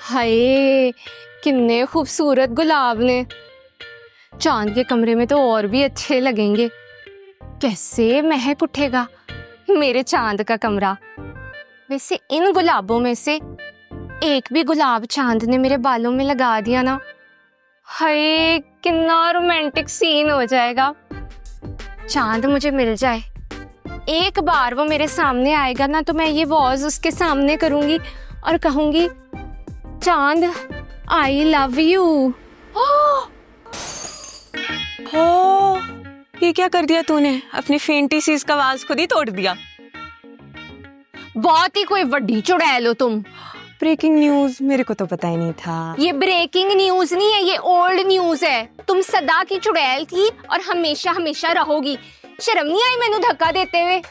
हाय कितने खूबसूरत गुलाब ने। चांद के कमरे में तो और भी अच्छे लगेंगे। कैसे महक उठेगा मेरे चांद का कमरा। वैसे इन गुलाबों में से एक भी गुलाब चांद ने मेरे बालों में लगा दिया ना, हाय कितना रोमांटिक सीन हो जाएगा। चांद मुझे मिल जाए, एक बार वो मेरे सामने आएगा ना तो मैं ये वॉज उसके सामने करूंगी और कहूंगी, चांद आई लव यू। ये क्या कर दिया तूने? अपनी फैंटेसीज का आवाज खुद ही तोड़ दिया। बहुत ही कोई बड़ी चुड़ैल हो तुम। ब्रेकिंग न्यूज, मेरे को तो पता ही नहीं था। ये ब्रेकिंग न्यूज नहीं है, ये ओल्ड न्यूज है। तुम सदा की चुड़ैल थी और हमेशा हमेशा रहोगी। शर्म नहीं आई मैंने धक्का देते हुए?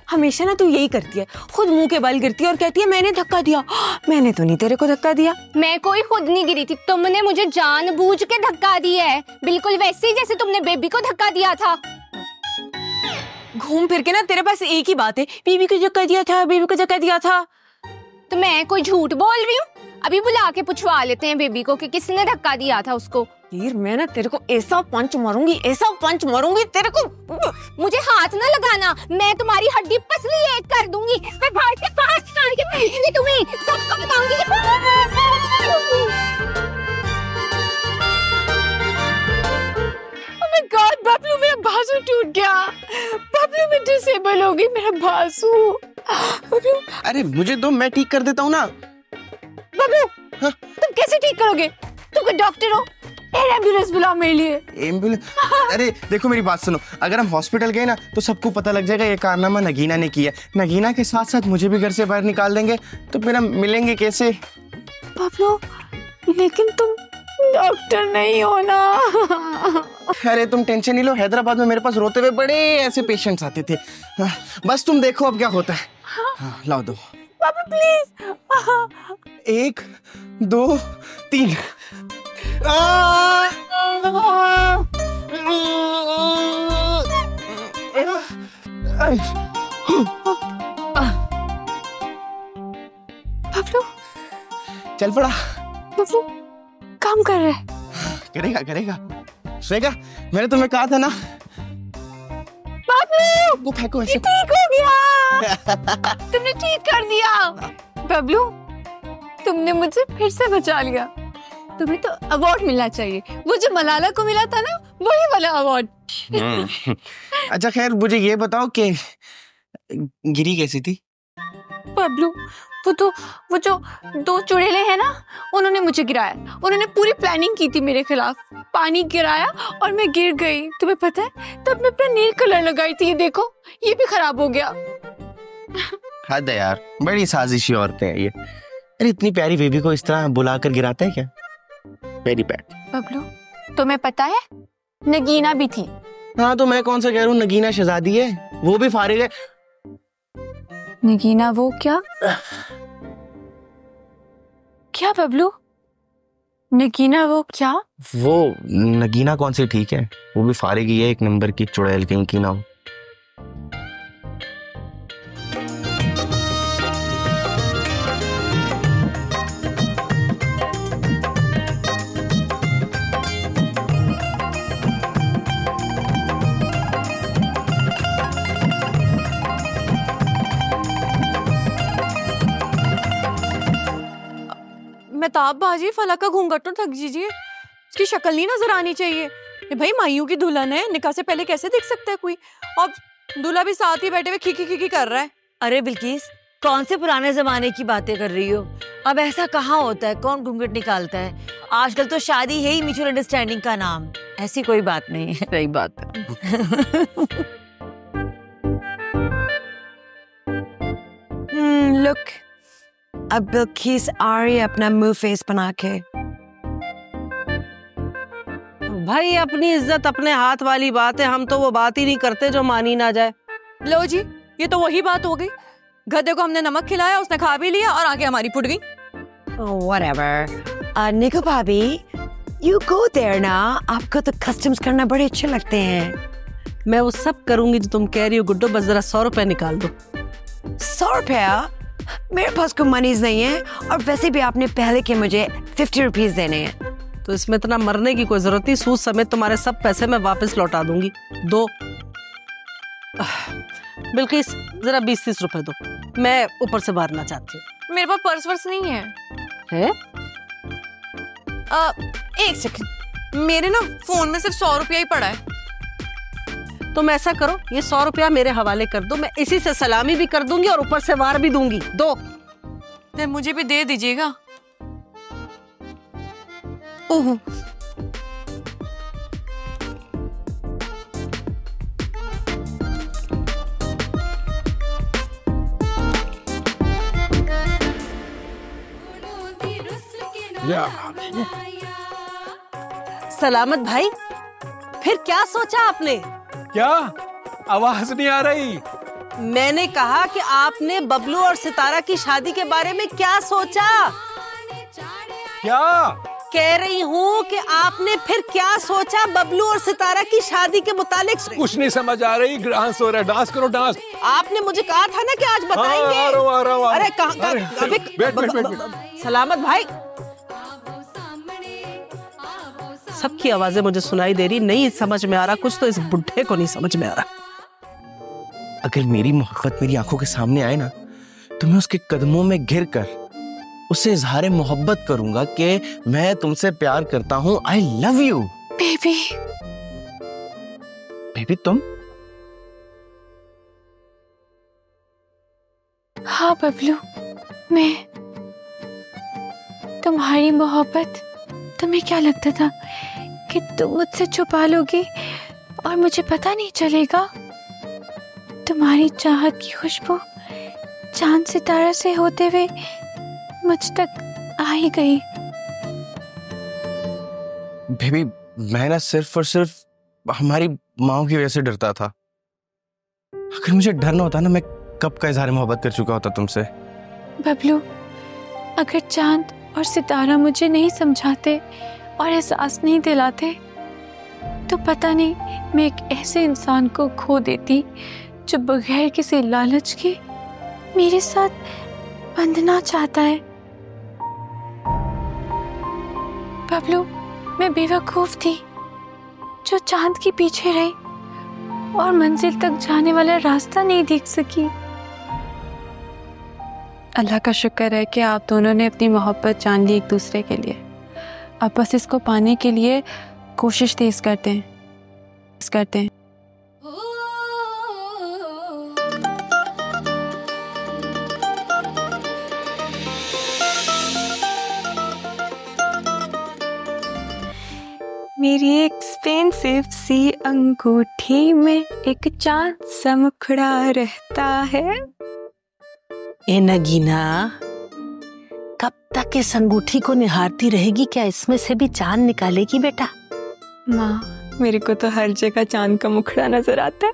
हमेशा ना तू यही करती है, खुद मुंह के बल गिरती है और कहती है मैंने धक्का दिया। मैंने तो नहीं तेरे को धक्का दिया। मैं कोई खुद नहीं गिरी थी, तुमने मुझे जानबूझ के धक्का दिया है, बिल्कुल वैसे ही जैसे तुमने बेबी को धक्का दिया था। घूम फिर के ना तेरे पास एक ही बात है, बेबी को धक्का दिया था, बेबी को धक्का दिया था। तो मैं कोई झूठ बोल रही हूँ? अभी बुला के पूछवा लेते हैं बेबी को कि किसने धक्का दिया था उसको। यार मैं ना तेरे को ऐसा पंच मारूंगी, ऐसा पंच मारूंगी तेरे को। मुझे हाथ ना लगाना, मैं तुम्हारी हड्डी पसली एक कर दूंगी। मैं बाहर के पास चल के भेजूंगी तुम्हें, सबको बताऊंगी। ओह माय गॉड, बबलू मेरा बाजू टूट गया। बबलू मैं डिसेबल हो गई, मेरा बाजू। बबलू अरे मुझे दो, मैं ठीक कर देता हूँ ना। बबलू हाँ? तुम कैसे ठीक करोगे? तुम कोई डॉक्टर हो? एम्बुलेंस बुलाओ मेरे लिए। एम्बुलेंस? अरे देखो मेरी बात सुनो, अगर हम हॉस्पिटल गए ना तो सबको पता लग जाएगा ये कारनामा नगीना ने किया। नगीना के साथ साथ मुझे भी घर से बाहर निकाल देंगे, तो फिर हम मिलेंगे कैसे? बबलू लेकिन तुम डॉक्टर नहीं हो ना। अरे तुम टेंशन नहीं लो, हैदराबाद में मेरे पास रोते हुए बड़े ऐसे पेशेंट्स आते थे। बस तुम देखो अब क्या होता है। हाँ, लाओ दो। पापा प्लीज। 1 2 3। बबलू चल पड़ा। बबलू काम कर रहे। करेगा करेगा। श्रेया मैंने तुम्हें कहा था ना। बबलू वो फेंको ऐसे। ठीक हो गया। तुमने ठीक कर दिया। बबलू तुमने मुझे फिर से बचा लिया। तुम्हें तो अवार्ड मिलना चाहिए, वो जो मलाला को मिला था ना, वही वाला अवार्ड। अच्छा खैर मुझे ये बताओ कि गिरी कैसी थी? बबलू वो जो 2 चुड़ैलें हैं ना, उन्होंने मुझे गिराया। उन्होंने पूरी प्लानिंग की थी मेरे खिलाफ, पानी गिराया और मैं गिर गई। तुम्हें पता है तब मैं अपना नील कलर लगाई थी, ये देखो ये भी खराब हो गया। हद है यार, बड़ी साजिशी औरतें हैं ये। अरे इतनी प्यारी बेबी को इस तरह बुलाकर गिराते हैं क्या? Very bad. बबलू तुम्हें पता है नगीना भी थी। हाँ तो मैं कौन सा कह रहा हूँ, नगीना शहजादी है, वो भी फारिग है। नगीना वो क्या क्या बबलू? नगीना वो क्या? वो नगीना कौन सी ठीक है, वो भी फारिग ही है, 1 नंबर की चुड़ैल कहीं की ना हो। मेहताब बाजी फला का घूंघट तो थक दीजिए, उसकी शक्ल नहीं नजर आनी चाहिए। ये भाई मायूं की दुल्हन है, निकाह से पहले कैसे दिख सकता है कोई? और दूल्हा भी साथ ही बैठे हुए खी खी कर रहा है। अरे बिल्किस कौन से पुराने जमाने की बातें कर रही हो? अब ऐसा कहाँ होता है, कौन घूंघट निकालता है? आजकल तो शादी है ही म्यूचुअल अंडरस्टैंडिंग का नाम, ऐसी कोई बात नहीं है। सही बात है। लुक अब बिल्किस आ रही है अपना मुंह फेस बना के। भाई अपनी इज्जत अपने हाथ वाली बात है, हम तो वो बात ही नहीं करते जो मानी ना जाए। लो जी ये तो वही बात हो गई, गधे को हमने नमक खिलाया, उसने खा भी लिया और आगे हमारी फुट गई। व्हाटएवर। निको भाभी यू गो देयर ना, आपको तो कस्टम्स करना बड़े अच्छे लगते हैं। मैं वो सब करूंगी जो तुम कह रही हो गुड्डो, बस जरा 100 रुपए निकाल दो। 100 रुपया? मेरे पास कोई मनीज नहीं है, और वैसे भी आपने पहले के मुझे 50 रुपीज देने हैं। तो इसमें इतना मरने की कोई जरूरत नहीं, सूद समेत तुम्हारे सब पैसे मैं वापस लौटा दूंगी। दो। बिल्किस जरा 20-30 रुपए दो, मैं ऊपर से मारना चाहती हूँ। मेरे पास पर्स वर्स नहीं है। एक सेकंड, मेरे ना फोन में सिर्फ 100 रुपया ही पड़ा है। तुम ऐसा करो, ये 100 रुपया मेरे हवाले कर दो, मैं इसी से सलामी भी कर दूंगी और ऊपर से वार भी दूंगी। दो। तो मुझे भी दे दीजिएगा। ओह, सलामत भाई, फिर क्या सोचा आपने? क्या आवाज नहीं आ रही? मैंने कहा कि आपने बबलू और सितारा की शादी के बारे में क्या सोचा? क्या कह रही हूँ कि आपने फिर क्या सोचा बबलू और सितारा की शादी के मुतालिक? कुछ नहीं समझ आ रही। डांस हो रहा है, डांस करो डांस। आपने मुझे कहा था ना कि आज बताएंगे। हाँ, आ रहा हूँ। अरे कहाँ? बैठ। सलामत भाई, सबकी आवाजें मुझे सुनाई दे रही, नहीं समझ में आ रहा कुछ, तो इस बुढ़े को नहीं समझ में आ रहा। अगर मेरी मोहब्बत मेरी आंखों के सामने आए ना, तो मैं उसके कदमों में गिर कर उससे इजहार मोहब्बत करूंगा कि मैं तुमसे प्यार करता हूं, I love you. Baby. Baby तुम? हाँ बबलू, मैं। तुम्हारी मोहब्बत, तुम्हें क्या लगता था कि तुम मुझसे छुपा लोगी और मुझे पता नहीं चलेगा? तुम्हारी चाहत की खुशबू चांद सितारा से होते हुए मुझ तक आ ही गई। बेबी, मैं ना सिर्फ और सिर्फ हमारी माँ की वजह से डरता था। अगर मुझे डर ना होता ना, मैं कब का इजहार मोहब्बत कर चुका होता तुमसे। बबलू, अगर चांद और सितारा मुझे नहीं समझाते और एहसास नहीं दिलाते, तो पता नहीं मैं एक ऐसे इंसान को खो देती जो बगैर किसी लालच के मेरे साथ बंधना चाहता है। बबलू, मैं बेवकूफ थी जो चांद के पीछे रही और मंजिल तक जाने वाला रास्ता नहीं देख सकी। अल्लाह का शुक्र है कि आप दोनों ने अपनी मोहब्बत जान ली एक दूसरे के लिए। अब बस इसको पाने के लिए कोशिश तेज करते हैं। मेरी एक्सपेंसिव सी अंगूठी में एक चांद सा मुखड़ा रहता है। ए नगीना, कब तक इस अंगूठी को निहारती रहेगी? क्या इसमें से भी चांद निकालेगी बेटा? माँ, मेरे को तो हर जगह चांद का मुखड़ा नजर आता है।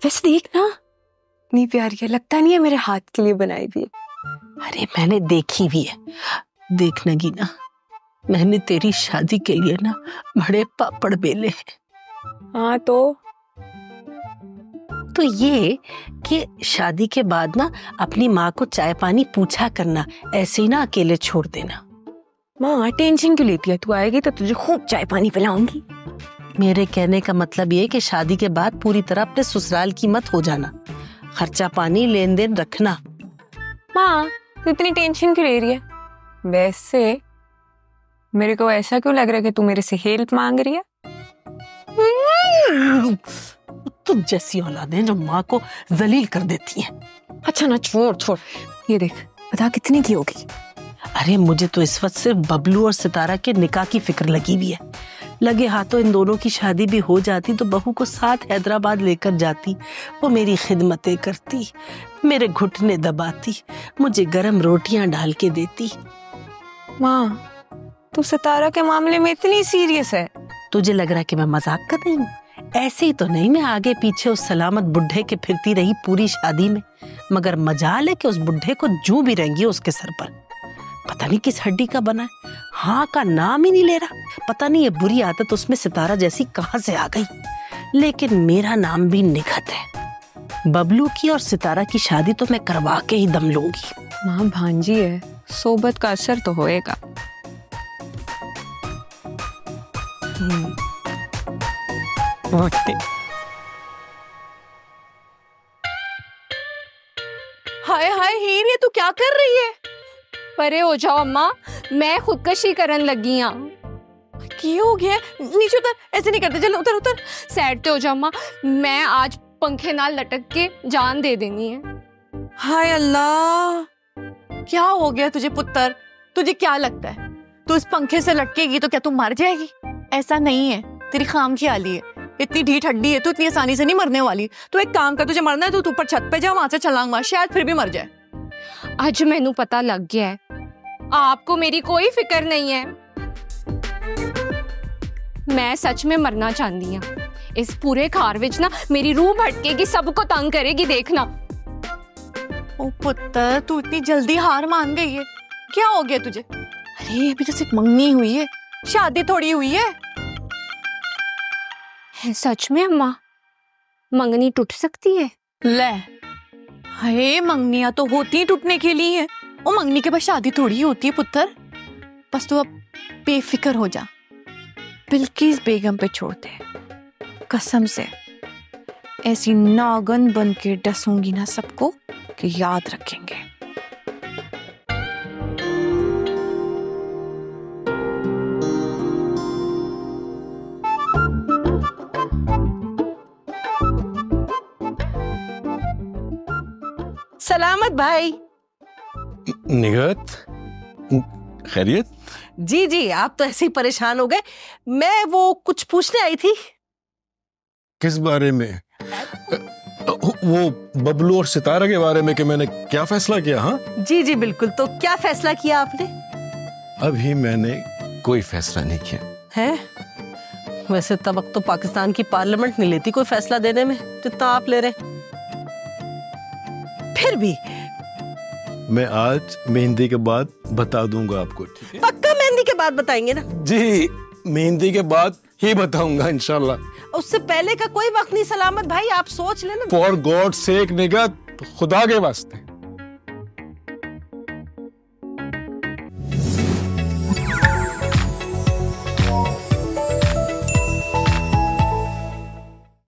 वैसे देख ना, इतनी प्यारी है, लगता नहीं है मेरे हाथ के लिए बनाई हुई है। अरे मैंने देखी भी है। देख नगीना, मैंने तेरी शादी के लिए ना बड़े पापड़ बेले हैं। हाँ तो ये कि शादी के बाद ना अपनी माँ को चाय पानी पूछा करना, ऐसे ही ना अकेले छोड़ देना। माँ, टेंशन क्यों लेती है? तू आएगी तो तुझे खूब चाय पानी पिलाऊंगी। मेरे कहने का मतलब ये कि शादी के बाद पूरी तरह अपने ससुराल की मत हो जाना, खर्चा पानी लेन देन रखना। माँ, तू इतनी टेंशन क्यों ले रही है? वैसे मेरे को ऐसा क्यों लग रहा है कि तू मेरे से हेल्प मांग रही है? तुम जैसी औलादें जो माँ को जलील कर देती हैं। अच्छा ना, छोड़। ये देख, बता कितने की होगी? अरे मुझे तो इस वक्त सिर्फ बबलू और सितारा के निकाह की फिक्र लगी हुई है। लगे हाथों इन दोनों की शादी भी हो जाती तो बहू को साथ हैदराबाद लेकर जाती, वो मेरी खिदमतें करती, मेरे घुटने दबाती, मुझे गरम रोटियां डाल के देती। माँ, तू सितारा के मामले में इतनी सीरियस है? तुझे लग रहा है कि मैं मजाक कर रही हूँ? ऐसे ही तो नहीं, मैं आगे पीछे उस सलामत बुढ़े के फिरती रही पूरी शादी में, मगर मजाल है कि उस बुढ़े को जूं भी रहेंगी उसके सर पर। पता नहीं किस हड्डी का बना है, हाँ का नाम ही नहीं ले रहा। पता नहीं ये बुरी आदत उसमें सितारा जैसी कहाँ से आ गई। लेकिन मेरा नाम भी निखत है, बबलू की और सितारा की शादी तो मैं करवा के ही दम लूंगी। माँ भांजी है, सोबत का असर तो होएगा। हाय हाय हीर, ये तू क्या कर रही है? परे हो जाओ अम्मा, मैं खुदकशी करन लगी हाँ। की हो गया? नीचे उतर, ऐसे नहीं करते, चल उतर उतर। सैड ते हो जाओ अम्मा, मैं आज पंखे नाल लटक के जान दे देनी है। हाय अल्लाह, क्या हो गया तुझे पुत्र? तुझे क्या लगता है तू इस पंखे से लटकेगी तो क्या तू मर जाएगी? ऐसा नहीं है, तेरी खाम ख्याली है। इतनी ढीठ हड्डी है, तू इतनी आसानी से नहीं मरने वाली। तू एक काम कर, तुझे मरना है तो ऊपर छत पे जा, वहां से छलांग मार, शायद फिर भी मर जाए। आज मैनू पता लग गया है, आपको मेरी कोई फिक्र नहीं है। मैं सच में मरना चाहती हूँ। इस पूरे घर विच ना मेरी रूह भटकेगी, सबको तंग करेगी, देखना। ओ पुत्र, तू इतनी जल्दी हार मान गई है, क्या हो गया तुझे? अरे अभी तो सिर्फ मंगनी हुई है, शादी थोड़ी हुई है। सच में अम्मा, मंगनी टूट सकती है? ले, हाय मंगनियां तो होती टूटने के लिए है, और मंगनी के बाद शादी थोड़ी होती है पुत्र। बस तू अब बेफिक्र हो जा, बिल्किस बेगम पे छोड़ दे। कसम से ऐसी नागन बन के डसूंगी ना सबको कि याद रखेंगे। सलामत भाई। निगत, खैरियत? जी जी, आप तो ऐसे ही परेशान हो गए। मैं वो कुछ पूछने आई थी। किस बारे में? वो बबलू और सितारा के बारे में कि मैंने क्या फैसला किया? हाँ जी जी बिल्कुल। तो क्या फैसला किया आपने? अभी मैंने कोई फैसला नहीं किया है। वैसे तब वक्त तो पाकिस्तान की पार्लियामेंट नहीं लेती कोई फैसला देने में जितना आप ले रहे। फिर भी मैं आज मेहंदी के बाद बता दूंगा आपको, ठीक है? पक्का मेहंदी के बाद बताएंगे ना? जी, मेहंदी के बाद ही बताऊंगा इंशाल्लाह। उससे पहले का कोई वक्त नहीं। सलामत भाई, आप सोच लेना। फॉर गॉड सेक निगत, खुदा के वास्ते